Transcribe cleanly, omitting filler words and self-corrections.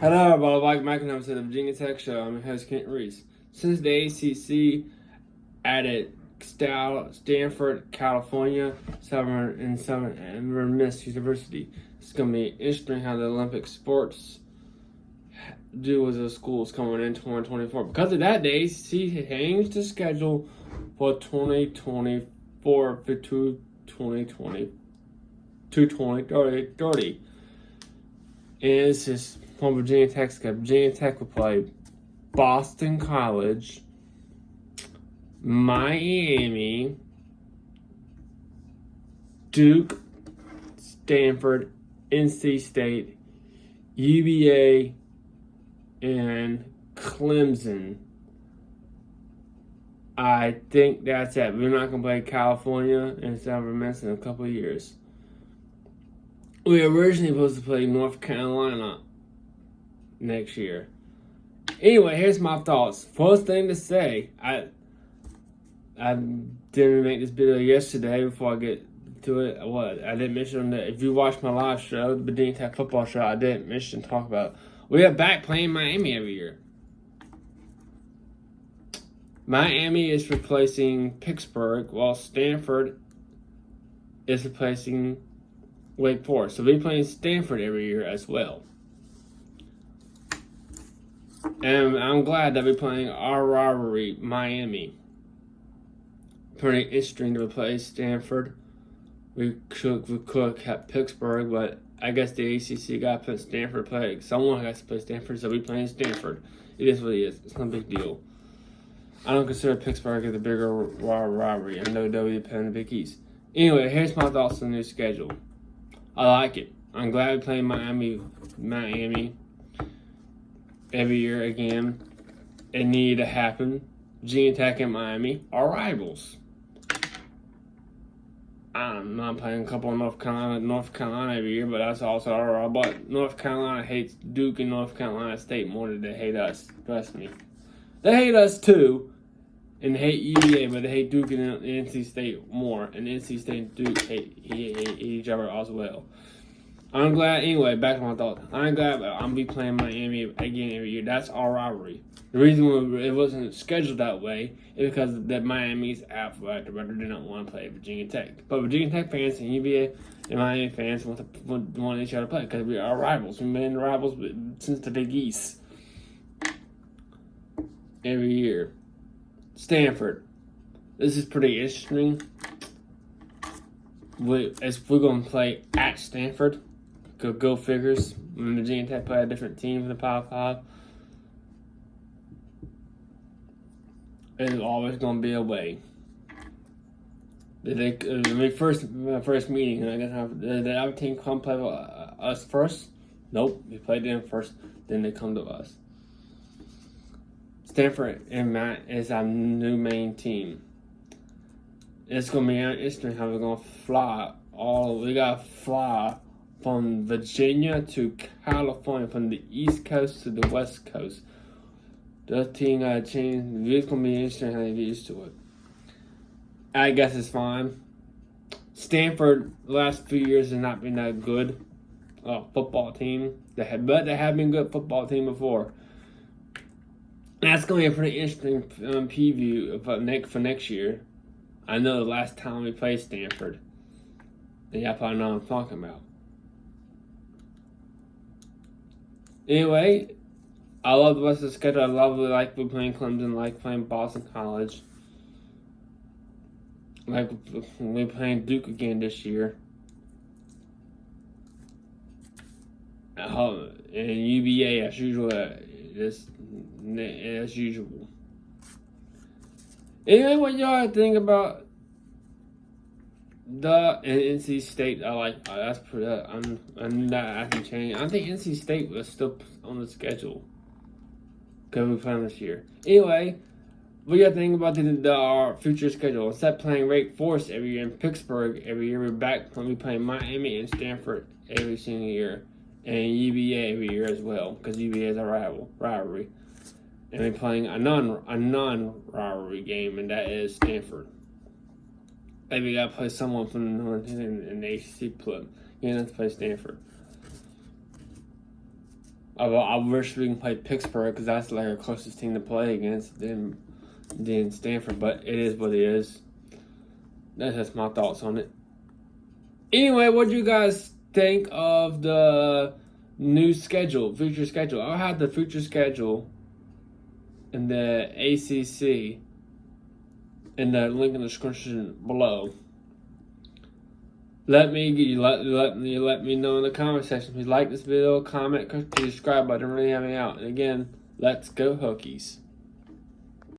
Hello, everybody. Mike and I'm the Virginia Tech Show. I'm your host, Kent Reese. Since the ACC added Stanford, California, Southern Miss University, it's going to be interesting how the Olympic sports do with the schools coming in 2024. Because of that, the ACC changed the schedule for 2024 to 2020 to 2030. And it's just from Virginia Tech. Virginia Tech will play Boston College, Miami, Duke, Stanford, NC State, UVA, and Clemson. I think that's it. We're not going to play California and Southern Miss in a couple of years. We were originally supposed to play North Carolina next year. Anyway, here's my thoughts. First thing to say, I didn't make this video yesterday before I get to it. I didn't mention that if you watch my live show, the Virginia Tech football show, I didn't mention talk about. We are back playing Miami every year. Miami is replacing Pittsburgh, while Stanford is replacing Wake Forest. So we're playing Stanford every year as well. And I'm glad that we're playing our rivalry, Miami. Pretty interesting to play Stanford. We could have kept Pittsburgh, but I guess the ACC got to put Stanford play. Someone has to play Stanford, so we're playing Stanford. It is what it is. It's not a big deal. I don't consider Pittsburgh as a bigger rivalry. I know they're playing the Big East. Anyway, here's my thoughts on the new schedule. I like it. I'm glad we're playing Miami every year again. It needed to happen. Virginia Tech and Miami are rivals. I'm not playing a couple of North Carolina every year, but that's also our rival. But North Carolina hates Duke and North Carolina State more than they hate us. Trust me. They hate us too, and they hate UVA, but they hate Duke and NC State more. And NC State and Duke hate each other as well. I'm glad, anyway, back to my thoughts. I'm glad I'm be playing Miami again every year. That's our rivalry. The reason it wasn't scheduled that way is because that Miami's athletic director did not want to play Virginia Tech. But Virginia Tech fans and UVA and Miami fans want each other to play because we are rivals. We've been rivals since the Big East. Every year. Stanford. This is pretty interesting. We're going to play at Stanford. Go figures. When Virginia Tech play a different team in the Power 5. It's always going to be away. First meeting, I guess did the other team come play with us first? Nope. We played them first, then they come to us. Stanford and Matt is our new main team. It's going to be interesting how we're going to fly. We got to fly from Virginia to California, from the East Coast to the West Coast. The team got to change. It's going to be interesting how they get used to it. I guess it's fine. Stanford, the last few years, has not been that good football team. But they have been a good football team before. That's going to be a pretty interesting preview for next year. I know the last time we played Stanford. And y'all probably know what I'm talking about. Anyway, I love the rest of the schedule. I like we're playing Clemson, like playing Boston College. Like we're playing Duke again this year. And UVA as usual. As usual. Anyway, what y'all think about the NC State? I like that's pretty. I knew that I can change. I think NC State was still on the schedule because we playing this year. Anyway, what y'all think about our future schedule? Instead of playing Wake Forest every year and Pittsburgh every year, we're back when we play Miami and Stanford every single year, and UVA every year as well because UVA is a rivalry. And we're playing a non-rivalry game, and that is Stanford. Maybe we gotta play someone from the North in the ACC club. You know, to play Stanford. I wish we can play Pittsburgh because that's like our closest team to play against than Stanford. But it is what it is. That's just my thoughts on it. Anyway, what do you guys think of the new schedule, future schedule? I'll have the future schedule in the ACC in the link in the description below. Let me know in the comment section. Please like this video, comment, click the subscribe button, really help me out. And again, let's go Hokies.